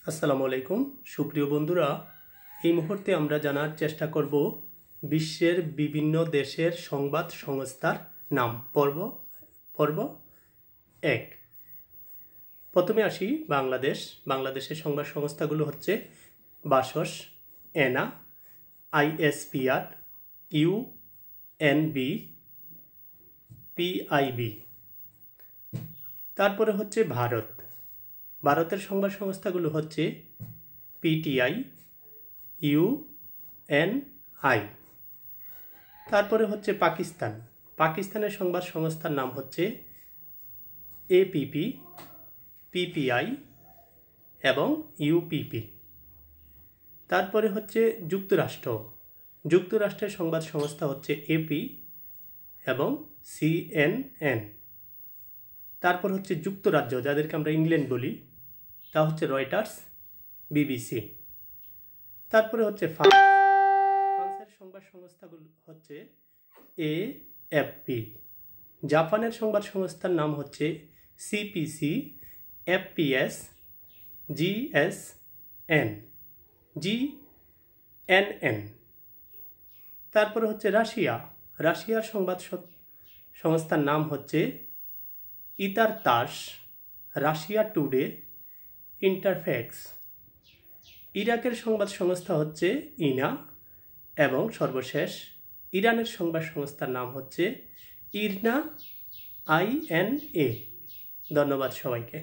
আসসালামু আলাইকুম সুপ্রিয় বন্ধুরা, এই মুহূর্তে আমরা জানার চেষ্টা করব বিশ্বের বিভিন্ন দেশের সংবাদ সংস্থার নাম। পর্ব 1। প্রথমে আসি বাংলাদেশের সংবাদ সংস্থাগুলো হচ্ছে বাসস, এনা, ISPR, UNB, PIB। তারপরে হচ্ছে ভারতের সংবাদ সংস্থাগুলো হচ্ছে PTI, UNI। তারপরে হচ্ছে পাকিস্তানের সংবাদ সংস্থার নাম হচ্ছে APP, PPI এবং UPP। তারপরে হচ্ছে যুক্তরাষ্ট্রের সংবাদ সংস্থা হচ্ছে AP এবং CNN। তারপর হচ্ছে যুক্তরাজ্য, যাদেরকে আমরা ইংল্যান্ড বলি, তা হচ্ছে রয়টার্স, BBC। তারপরে হচ্ছে ফ্রান্সের সংবাদ সংস্থাগুলো হচ্ছে AFP। জাপানের সংবাদ সংস্থার নাম হচ্ছে CPC, FPS, GNN। তারপরে হচ্ছে রাশিয়ার সংবাদ সংস্থার নাম হচ্ছে ইতারতাস, রাশিয়া টুডে, ইন্টারফ্যাক্স। ইরাকের সংবাদ সংস্থা হচ্ছে ইনা এবং সর্বশেষ ইরানের সংবাদ সংস্থার নাম হচ্ছে IRNA। ধন্যবাদ সবাইকে।